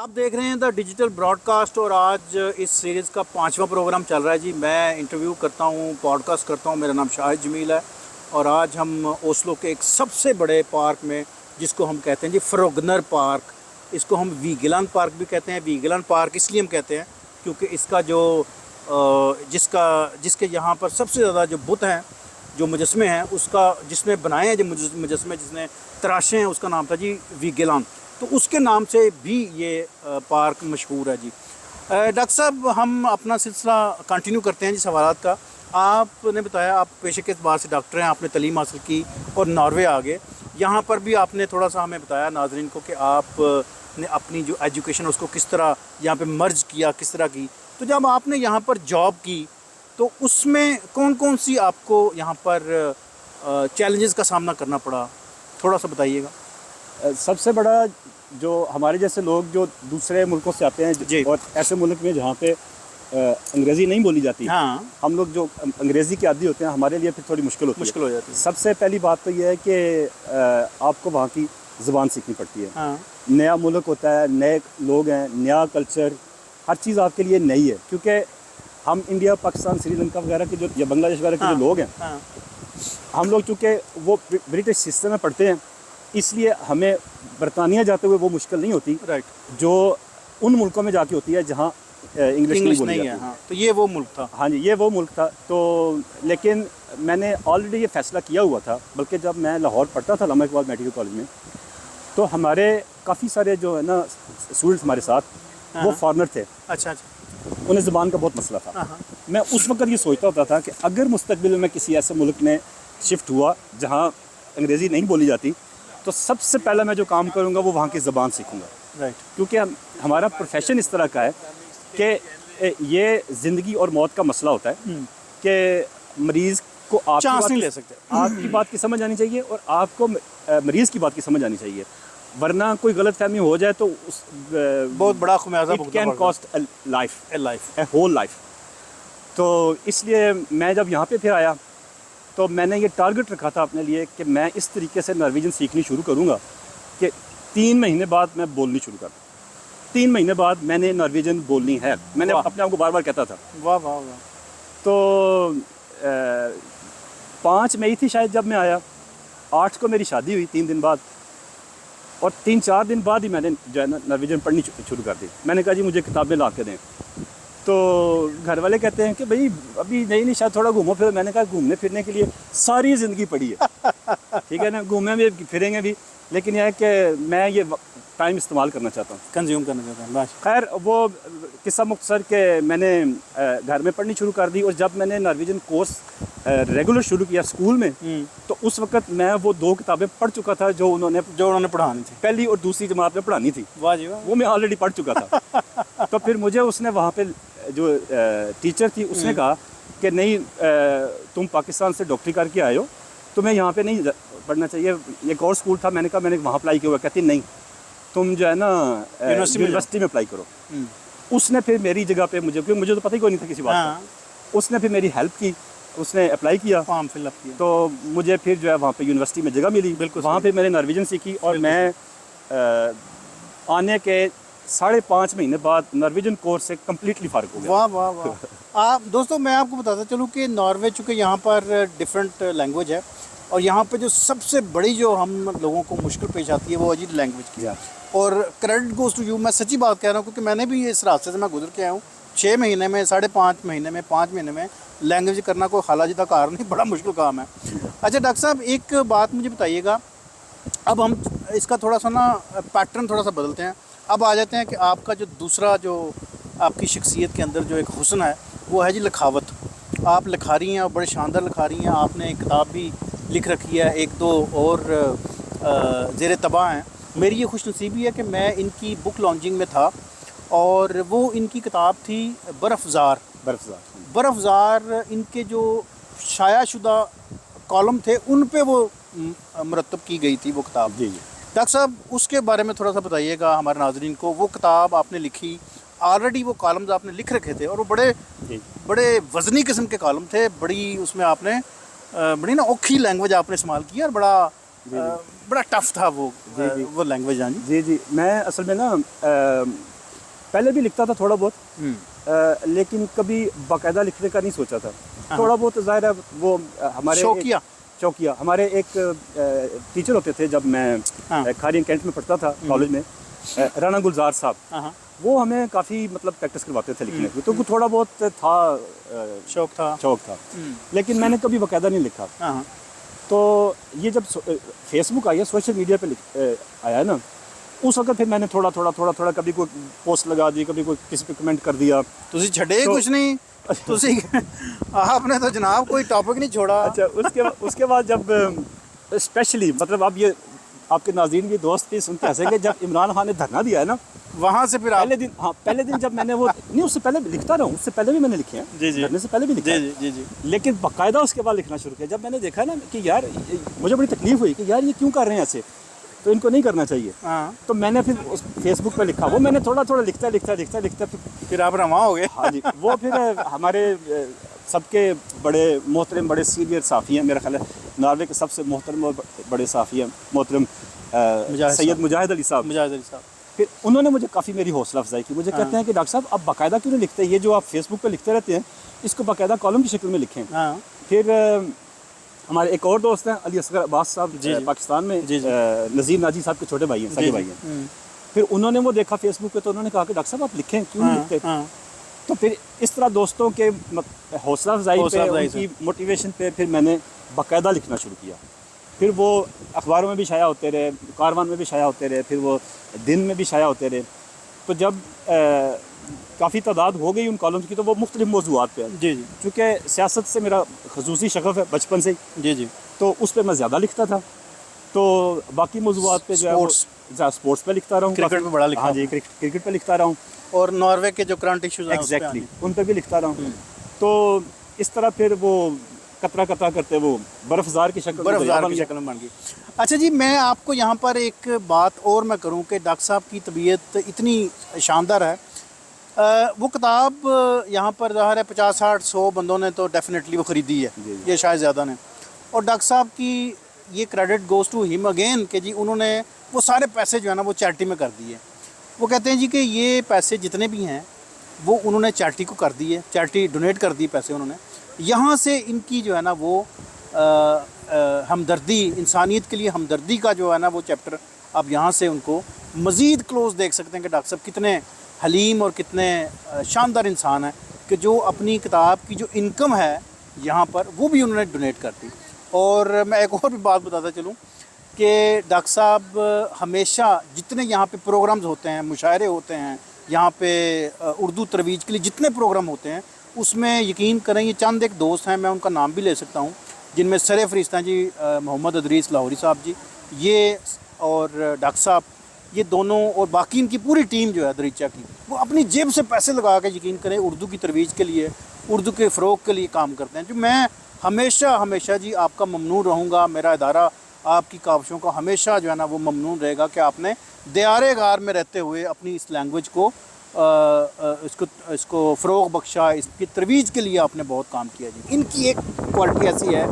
आप देख रहे हैं द डिजिटल ब्रॉडकास्ट और आज इस सीरीज़ का 5वां प्रोग्राम चल रहा है जी। मैं इंटरव्यू करता हूँ, पॉडकास्ट करता हूँ। मेरा नाम शाहिद जमील है और आज हम ओस्लो के एक सबसे बड़े पार्क में, जिसको हम कहते हैं जी फ्रोगनर पार्क, इसको हम वीगेलैंड पार्क भी कहते हैं। वीगेलैंड पार्क इसलिए हम कहते हैं क्योंकि इसका जो जिसके यहाँ पर सबसे ज़्यादा जो बुत हैं, जो मुजस्मे हैं, उसका जिसने बनाए हैं, जो मुजस्मे जिसने तराशे हैं, उसका नाम था जी वीगेलैंड। तो उसके नाम से भी ये पार्क मशहूर है जी। डॉक्टर साहब, हम अपना सिलसिला कंटिन्यू करते हैं जी सवालात का। आपने बताया आप पेशे के एतबार से डॉक्टर हैं, आपने तलीम हासिल की और नॉर्वे आ गए। यहाँ पर भी आपने थोड़ा सा हमें बताया नाजरीन को कि आपने अपनी जो एजुकेशन उसको किस तरह यहाँ पे मर्ज किया, किस तरह की। तो जब आपने यहाँ पर जॉब की तो उसमें कौन कौन सी आपको यहाँ पर चैलेंजेस का सामना करना पड़ा, थोड़ा सा बताइएगा। सबसे बड़ा जो हमारे जैसे लोग जो दूसरे मुल्कों से आते हैं और ऐसे मुल्क में जहाँ पे अंग्रेज़ी नहीं बोली जाती, हाँ, हम लोग जो अंग्रेज़ी के आदी होते हैं, हमारे लिए फिर थोड़ी मुश्किल हो जाती है। सबसे पहली बात तो यह है कि आपको वहाँ की ज़ुबान सीखनी पड़ती है। हाँ, नया मुल्क होता है, नए लोग हैं, नया कल्चर, हर चीज़ आपके लिए नई है। क्योंकि हम इंडिया, पाकिस्तान, श्रीलंका वगैरह के जो या बांग्लादेश वगैरह के जो लोग हैं, हाँ, हम लोग चूँकि वो ब्रिटिश सिस्टम में पढ़ते हैं, इसलिए हमें बरतानिया जाते हुए वो मुश्किल नहीं होती राइट, जो उन मुल्कों में जाके होती है जहाँ इंग्लिश नहीं बोली जाती है। हाँ, तो ये वो मुल्क था। हाँ जी, ये वो मुल्क था। तो लेकिन मैंने ऑलरेडी ये फ़ैसला किया हुआ था, बल्कि जब मैं लाहौर पढ़ता था अल्लामा इकबाल मेडिकल कॉलेज में, तो हमारे काफ़ी सारे जो है ना स्टूडेंट्स हमारे साथ, वो फॉरनर थे। अच्छा अच्छा। उन्हें ज़बान का बहुत मसला था। हाँ, मैं उस वक्त ये सोचता होता था कि अगर मुस्तकबिल में किसी ऐसे मुल्क में शिफ्ट हुआ जहाँ अंग्रेज़ी नहीं बोली जाती, तो सबसे पहला मैं जो काम करूँगा वो वहाँ की ज़बान सीखूँगा। राइट, क्योंकि हमारा प्रोफेशन इस तरह का है कि ये ज़िंदगी और मौत का मसला होता है कि मरीज़ को चांस नहीं ले सकते। आपकी बात की समझ आनी चाहिए और आपको मरीज़ की बात की समझ आनी चाहिए, वरना कोई गलत फहमी हो जाए तो उस बहुत बड़ा खुमियाजा it can cost a life, a whole life. तो इसलिए मैं जब यहाँ पे फिर आया तो मैंने ये टारगेट रखा था अपने लिए कि मैं इस तरीके से नॉर्वेजियन सीखनी शुरू करूँगा कि 3 महीने बाद मैं बोलनी शुरू कर दूँ। 3 महीने बाद मैंने नॉर्वेजियन बोलनी है। मैंने अपने आप को बार बार कहता था। वाह वाह वाह। तो 5 मई थी शायद जब मैं आया, 8 को मेरी शादी हुई 3 दिन बाद, और 3-4 दिन बाद ही मैंने जो है ना नॉर्वेजियन पढ़नी शुरू कर दी। मैंने कहा जी मुझे किताबें ला के दें। तो घर वाले कहते हैं कि भाई अभी नहीं शायद थोड़ा घूमो फिरो। मैंने कहा घूमने फिरने के लिए सारी ज़िंदगी पड़ी है, ठीक है ना, घूमे भी फिरेंगे भी, लेकिन यह है कि मैं ये टाइम इस्तेमाल करना चाहता हूँ, कंज्यूम करना चाहता हूँ। बस खैर वो किस्सा मुख्तसर के मैंने घर में पढ़नी शुरू कर दी। और जब मैंने नॉर्वेजियन कोर्स रेगुलर शुरू किया स्कूल में, तो उस वक्त मैं वो 2 किताबें पढ़ चुका था जो उन्होंने पढ़ानी थी, पहली और दूसरी जमात में पढ़ानी थी। वाह जी वाह। वो मैं ऑलरेडी पढ़ चुका था। तो फिर मुझे उसने वहाँ पे जो टीचर थी उसने कहा कि नहीं, तुम पाकिस्तान से डॉक्टरी करके आए हो, तुम्हें यहाँ पे नहीं पढ़ना चाहिए। एक और स्कूल था, मैंने कहा मैंने वहाँ अप्लाई किया हुआ। कहती नहीं, तुम जो है ना यूनिवर्सिटी में अप्लाई करो। उसने फिर मेरी जगह पे मुझे, क्योंकि मुझे तो पता ही कोई नहीं था किसी बात का, उसने फिर मेरी हेल्प की, उसने अप्लाई किया, फॉर्म फिलअप किया। तो मुझे फिर जो है वहाँ पे यूनिवर्सिटी में जगह मिली। बिल्कुल, वहाँ पे मैंने नॉर्वेजियन सीखी और मैं आने के 5.5 महीने बाद नॉर्वेजियन कोर्स से कम्प्लीटली फ़ारिग हो गया। वाह वाह वाह। आप दोस्तों, मैं आपको बताता चलूँ कि नॉर्वे चूँकि यहाँ पर डिफरेंट लैंग्वेज है और यहाँ पे जो सबसे बड़ी जो हम लोगों को मुश्किल पेश आती है वो है जी लैंग्वेज की। और क्रेडिट गोज़ टू यू, मैं सच्ची बात कह रहा हूँ क्योंकि मैंने भी इस रास्ते से मैं गुजर के आया हूँ। 6 महीने में, 5.5 महीने में, 5 महीने में लैंग्वेज करना कोई हालाजी का कार नहीं, बड़ा मुश्किल काम है। अच्छा डॉक्टर साहब, एक बात मुझे बताइएगा, अब हम इसका थोड़ा सा ना पैटर्न थोड़ा सा बदलते हैं। अब आ जाते हैं कि आपका जो दूसरा जो आपकी शख्सियत के अंदर जो एक हुस्न है वो है जी लिखावत। आप लिखा रही हैं और बड़े शानदार लिखा रही हैं। आपने एक किताब भी लिख रखी है, 1-2 और ज़ेर तबाह हैं। मेरी ये खुशनसीबी है कि मैं इनकी बुक लॉन्चिंग में था और वो इनकी किताब थी बर्फ़ज़ार। इनके जो शायाशुदा कॉलम थे उन पे वो मुरतब की गई थी वो किताब। जी। डॉक्टर साहब, उसके बारे में थोड़ा सा बताइएगा हमारे नाज़रीन को। वो किताब आपने लिखी, ऑलरेडी वो कॉलम्स आपने लिख रखे थे और वो बड़े वज़नी किस्म के कॉलम थे। बड़ी उसमें आपने बड़ी ना औखी लैंग्वेज आपने इस्तेमाल की और बड़ा टफ था वो लैंग्वेज। हाँ जी। मैं असल में ना पहले भी लिखता था थोड़ा बहुत, लेकिन कभी बाकायदा लिखने का नहीं सोचा था। थोड़ा बहुत ज़ाहिर है वो हमारे शौकिया हमारे एक टीचर होते थे जब मैं खारियन कैंट में पढ़ता था कॉलेज में, राना गुलजार साहब, वो हमें काफ़ी मतलब प्रैक्टिस करवाते थे लिखने की, तो थोड़ा बहुत था शौक था। लेकिन मैंने कभी बाकायदा नहीं लिखा। तो ये जब फेसबुक आया, सोशल मीडिया पे आया ना, उस वक्त फिर मैंने थोड़ा थोड़ा कभी कोई पोस्ट लगा दी, कभी कोई किसी पे कमेंट कर दिया। तुसी छड़े तो, कुछ नहीं तुसी आपने तो जनाब कोई टॉपिक नहीं छोड़ा। अच्छा, उसके बाद जब स्पेशली मतलब अब ये आपके नाज़रीन भी दोस्त भी सुनते हंसेंगे, जब इमरान खान ने धरना दिया है ना, वहाँ से फिर पहले दिन जब मैंने वो नहीं, उससे पहले लिखता रहा हूँ, उससे पहले भी मैंने लिखे हैं, धरने से पहले भी लिखे हैं, जी। लेकिन बाकायदा उसके बाद लिखना शुरू किया। जब मैंने देखा ना कि यार मुझे बड़ी तकलीफ हुई कि यार ये क्यों कर रहे हैं ऐसे, तो इनको नहीं करना चाहिए। तो मैंने फिर उस फेसबुक पे लिखा, वो मैंने थोड़ा लिखता फिर आप रवा हो गए। हाँ जी, वो फिर हमारे सबके बड़े मोहतरम बड़े सीनियर साफ़ी हैं, मेरा ख्याल है नॉर्वे के सबसे मोहतरम और बड़े साफ़ी हैं मोहतरम सैयद मुजाहिद अली साहब। फिर उन्होंने मुझे काफ़ी मेरी हौसला अफजाई की। मुझे कहते हैं कि डॉक्टर साहब आप बाकायदा क्यों नहीं लिखते, ये जो आप फेसबुक पे लिखते रहते हैं इसको बाकायदा कॉलम की शक्ल में लिखें। फिर हमारे एक और दोस्त हैं अली असगर अब्बास साहब, पाकिस्तान में नज़ीर नाजी साहब के छोटे भाई हैं, सगे भाई हैं। फिर उन्होंने वो देखा फेसबुक पे, तो उन्होंने कहा कि डॉक्टर साहब आप लिखें, क्यों नहीं लिखते। तो फिर इस तरह दोस्तों के हौसला अफजाई पे, उनकी मोटिवेशन पे फिर मैंने बाकायदा लिखना शुरू किया। फिर वो अखबारों में भी शाया होते रहे, कारवान में भी शाया होते रहे, फिर वो दिन में भी शाया होते रहे। तो जब काफ़ी तादाद हो गई उन कॉलम्स की, तो वो मुख्तलिफ मौज़ूआत पे है। चूँकि सियासत से मेरा खसूसी शगफ़ है बचपन से ही, तो उस पर मैं ज़्यादा लिखता था। तो बाकी मौज़ूआत पे जो है स्पोर्ट्स पे लिखता रहा हूँ, क्रिकेट पे बड़ा लिखा। हाँ जी, क्रिकेट पे लिखता रहा हूँ, और नॉर्वे के जो करंट इश्यूज हैं एग्जैक्टली उन पर भी लिखता रहा हूँ। तो इस तरह फिर वो कतरा करते वो बर्फ़ज़ार की शक्ल में बन गई। अच्छा जी, मैं आपको यहाँ पर एक बात और मैं करूँ कि डॉक्टर साहब की तबीयत इतनी शानदार है, वो किताब यहाँ पर ज़ाहिर है 50-60-100 बंदों ने तो डेफिनेटली वो ख़रीदी है, ये शायद ज़्यादा ने, और डॉक्टर साहब की ये credit goes to him again कि जी उन्होंने वो सारे पैसे जो है ना वो चैरिटी में कर दिए। वो कहते हैं जी कि ये पैसे जितने भी हैं वो उन्होंने चैरिटी को कर दिए, चैरिटी डोनेट कर दी पैसे उन्होंने। यहाँ से इनकी जो है ना वो हमदर्दी, इंसानियत के लिए हमदर्दी का जो है ना वो चैप्टर आप यहाँ से उनको मज़ीद क्लोज़ देख सकते हैं कि डॉक्टर साहब कितने हलीम और कितने शानदार इंसान हैं कि जो अपनी किताब की जो इनकम है यहाँ पर वो भी उन्होंने डोनेट कर दी। और मैं एक और भी बात बताता चलूँ कि डॉक्टर साहब हमेशा जितने यहाँ पे प्रोग्राम्स होते हैं, मुशायरे होते हैं, यहाँ पे उर्दू तरवीज के लिए जितने प्रोग्राम होते हैं, उसमें यकीन करें ये चंद एक दोस्त हैं, मैं उनका नाम भी ले सकता हूँ, जिनमें सर फरिश्ता जी मोहम्मद अदरीस लाहौरी साहब जी, ये और डॉक्टर साहब, ये दोनों और बाकी इनकी पूरी टीम जो है दरीचा की, वो अपनी जेब से पैसे लगा के यकीन करें उर्दू की तरवीज के लिए, उर्दू के फ़रोग के लिए काम करते हैं। जो मैं हमेशा जी आपका ममनून रहूँगा, मेरा इदारा आपकी काविशों का हमेशा जो है ना वो ममनून रहेगा कि आपने दियारे गार में रहते हुए अपनी इस लैंग्वेज को इसको फ़रोग बख्शा, इसकी तरवीज के लिए आपने बहुत काम किया जी। इनकी एक क्वालिटी ऐसी है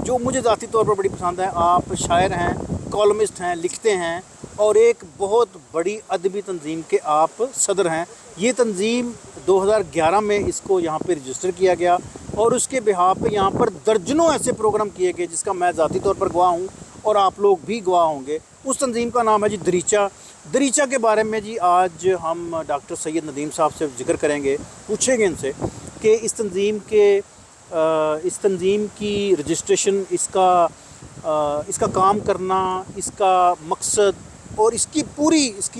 जो मुझे ज़ाती तौर पर बड़ी पसंद है। आप शायर हैं, कॉलमिस्ट हैं, लिखते हैं, और एक बहुत बड़ी अदबी तंजीम के आप सदर हैं। ये तंजीम 2011 में इसको यहाँ पे रजिस्टर किया गया और उसके बिहाफ पे यहाँ पर दर्जनों ऐसे प्रोग्राम किए गए जिसका मैं ज़ाती तौर पर गवाह हूँ और आप लोग भी गवाह होंगे। उस तंजीम का नाम है जी दरीचा के बारे में जी आज हम डॉक्टर सैयद नदीम साहब से जिक्र करेंगे, पूछेंगे इनसे कि इस तंजीम की रजिस्ट्रेशन, इसका काम करना, इसका मकसद और इसकी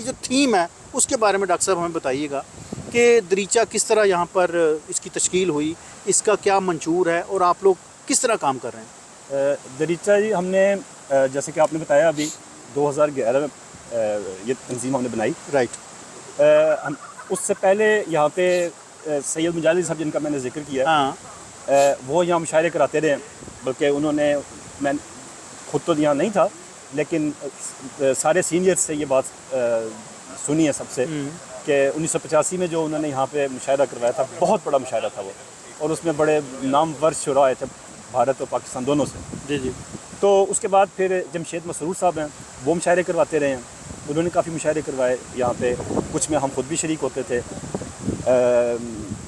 जो थीम है उसके बारे में डॉक्टर साहब हमें बताइएगा कि दरीचा किस तरह यहाँ पर इसकी तश्कील हुई, इसका क्या मंशूर है और आप लोग किस तरह काम कर रहे हैं। दरीचा जी हमने जैसे कि आपने बताया अभी 2011 में ये तंजीम हमने बनाई, राइट। उससे पहले यहाँ पे सैयद मुजाहिद साहब जिनका मैंने जिक्र किया, वो यहाँ मुशायरे कराते रहे, बल्कि उन्होंने, मैं खुद तो यहाँ नहीं था लेकिन सारे सीनियर्स से ये बात सुनी है सबसे कि 1985 में जो उन्होंने यहाँ पे मुशायरा करवाया था, बहुत बड़ा मुशायरा था वो, और उसमें बड़े नामवर शुरा आए थे भारत और पाकिस्तान दोनों से। जी। तो उसके बाद फिर जमशेद मसरूर साहब हैं, वो मुशायरे करवाते रहे हैं। उन्होंने काफ़ी मुशायरे करवाए यहाँ पे, कुछ में हम खुद भी शरीक होते थे।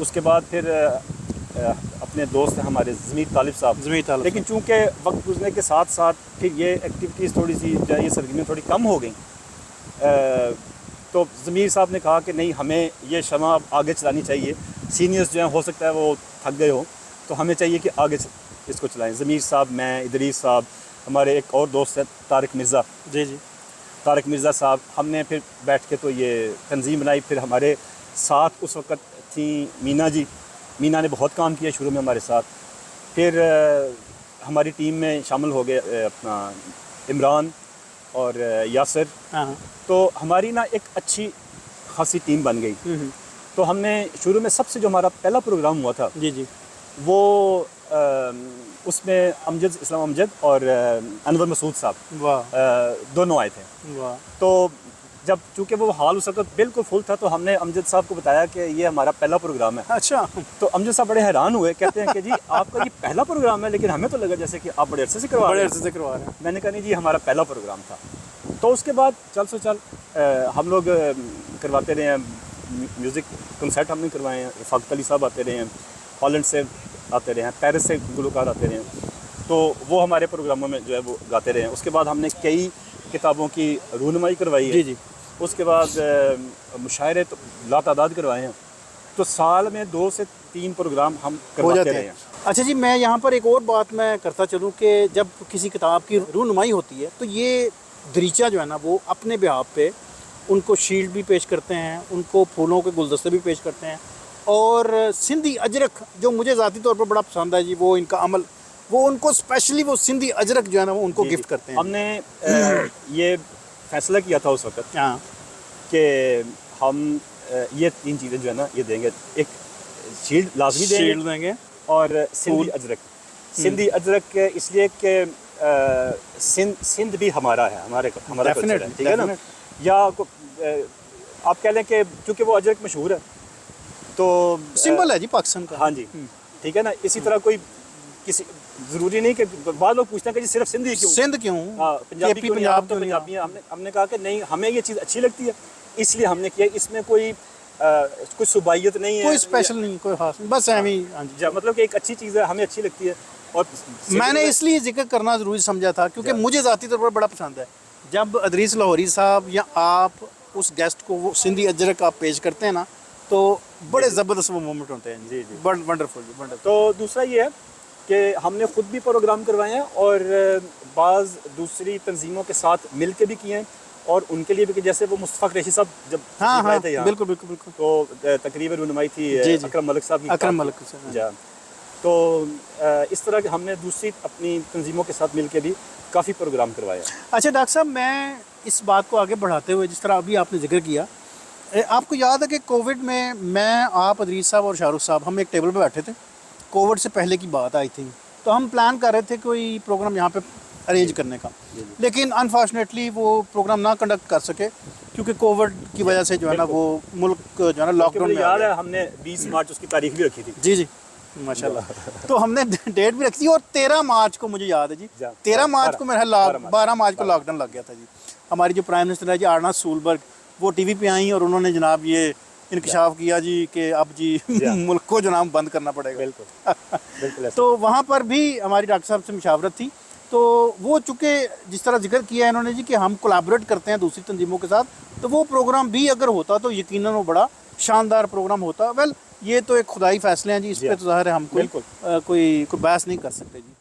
उसके बाद फिर अपने दोस्त हैं हमारे ज़मीर तालिब साहब, लेकिन चूँकि वक्त गुजरने के साथ साथ फिर ये एक्टिविटीज़ थोड़ी सी जो है, ये सरगर्मियाँ थोड़ी कम हो गई, तो ज़मीर साहब ने कहा कि नहीं, हमें ये शमा आगे चलानी चाहिए। सीनियर्स जो हैं हो सकता है वो थक गए हो, तो हमें चाहिए कि आगे इसको चलाएं। ज़मीर साहब, मैं, इदरीस साहब, हमारे एक और दोस्त है तारिक मिर्ज़ा, जी, तारिक मिर्ज़ा साहब, हमने फिर बैठ के तो ये तंजीम बनाई। फिर हमारे साथ उस वक़्त थी मीना जी, मीना ने बहुत काम किया शुरू में हमारे साथ। फिर हमारी टीम में शामिल हो गए अपना इमरान और यासर। हाँ, तो हमारी ना एक अच्छी खासी टीम बन गई। तो हमने शुरू में सबसे जो हमारा पहला प्रोग्राम हुआ था, जी, वो उसमें अमजद, इस्लाम अमजद और अनवर मसूद साहब, दोनों आए थे। वाह। तो जब चूँकि वो हाल उस वक्त बिल्कुल फुल था, तो हमने अमजद साहब को बताया कि ये हमारा पहला प्रोग्राम है। अच्छा। तो अमजद साहब बड़े हैरान हुए, कहते हैं कि जी आपका ये पहला प्रोग्राम है, लेकिन हमें तो लगा जैसे कि आप बड़े अरसे से करवा रहे हैं। मैंने कहा नहीं जी, हमारा पहला प्रोग्राम था। तो उसके बाद चल हम लोग करवाते रहे हैं, म्यूज़िक कंसर्ट हमने करवाए हैं। रफ़ाकत अली साहब आते रहे हैं, हॉलैंड से आते रहे हैं, पेरिस से गुलकार आते रहे हैं, तो वो हमारे प्रोग्रामों में जो है वो गाते रहे हैं। उसके बाद हमने कई किताबों की रूनुमाई करवाई है। जी। उसके बाद मुशायरे तो लातादाद करवाए हैं। तो साल में 2 से 3 प्रोग्राम हम करवाते रहे हैं। अच्छा जी, मैं यहाँ पर एक और बात मैं करता चलूँ कि जब किसी किताब की रूनुमाई होती है, तो ये दरीचा जो है ना, वो अपने बिहाफ पे उनको शील्ड भी पेश करते हैं, उनको फूलों के गुलदस्ते भी पेश करते हैं, और सिंधी अजरक जो मुझे ज़ाती तौर पर बड़ा पसंद है जी, वो इनका अमल, वो उनको स्पेशली वो सिंधी अजरक जो है ना, वो उनको गिफ्ट करते हैं। हमने ये फैसला किया था उस वक्त कि हम ये 3 चीज़ें जो है ना ये देंगे। एक शील्ड लाजमी देंगे और सिंधी अजरक। सिंधी अजरक इसलिए कि सिंध भी हमारा है, हमारा कल्चर है, ठीक है ना। या आप कह लें कि क्योंकि वो अजरक मशहूर है, तो सिंबल है जी पाकिस्तान का। हाँ जी, ठीक है ना। इसी तरह कोई किसी ज़रूरी नहीं कि बाद लोग पूछते हैं कि जी सिर्फ सिंधी क्यों, सिंध क्यों, पंजाबी क्यों नहीं, आप तो पंजाबी हैं। हमने कहा कि नहीं, हमें ये चीज़ अच्छी लगती है, इसलिए हमने किया। इसमें कोई सुबाइयत नहीं है, कोई स्पेशल नहीं, कोई खास नहीं, बस एम ही। हाँ जी, मतलब कि एक अच्छी चीज़ है, हमें अच्छी लगती है। और मैंने इसलिए जिक्र करना ज़रूरी समझा था क्योंकि मुझे ज़ाती तौर पर बड़ा पसंद है जब इदरीस लाहौरी साहब या आप उस गेस्ट को वो सिंधी अजरक आप पेश करते हैं ना, तो बड़े ज़बरदस्त वो मोमेंट होते हैं। जी, वंडरफुल। तो दूसरा ये है कि हमने ख़ुद भी प्रोग्राम करवाए हैं और बाज़ दूसरी तंजीमों के साथ मिल के भी किए हैं, और उनके लिए भी, कि जैसे वो मुस्तफ़ा कुरैशी साहब जब हाँ, थे यहाँ, बिल्कुल, तो तकरीबन रूनुमाई थी अकरम मलिक साहब की। अकरम मलिक साहब। तो इस तरह के हमने दूसरी अपनी तंजीमों के साथ मिल के भी काफ़ी प्रोग्राम करवाए। अच्छा डॉक्टर साहब, मैं इस बात को आगे बढ़ाते हुए, जिस तरह अभी आपने जिक्र किया, आपको याद है कि कोविड में मैं, आप, इदरीस साहब और शाहरुख साहब, हम एक टेबल पे बैठे थे। कोविड से पहले की बात आई थी, तो हम प्लान कर रहे थे कोई प्रोग्राम यहाँ पे अरेंज करने का, लेकिन अनफॉर्चुनेटली वो प्रोग्राम ना कंडक्ट कर सके क्योंकि कोविड की वजह से जो है ना वो मुल्क जो है ना लॉकडाउन में याद है, हमने 20 मार्च उसकी तारीख भी रखी थी। जी माशाल्लाह। तो हमने डेट भी रखी थी, और 13 मार्च को मुझे याद है जी, 13 मार्च को मेरा 12 मार्च को लॉकडाउन लग गया था जी। हमारी जो प्राइम मिनिस्टर है जी आर्ना सूलबर्ग, वो टीवी पे आई और उन्होंने जनाब ये इंकशाफ किया जी कि अब जी मुल्क को जो नाम बंद करना पड़ेगा। बिल्कुल। तो वहाँ पर भी हमारी डॉक्टर साहब से मुशावरत थी, तो वो चूँकि जिस तरह जिक्र किया है इन्होंने जी कि हम कोलैबोरेट करते हैं दूसरी तंजीमों के साथ, तो वो प्रोग्राम भी अगर होता तो यकीनन वो बड़ा शानदार प्रोग्राम होता। वेल, ये तो एक खुदाई फैसले हैं जी, इस पर तो ज़ाहिर है हम कोई बहस नहीं कर सकते जी।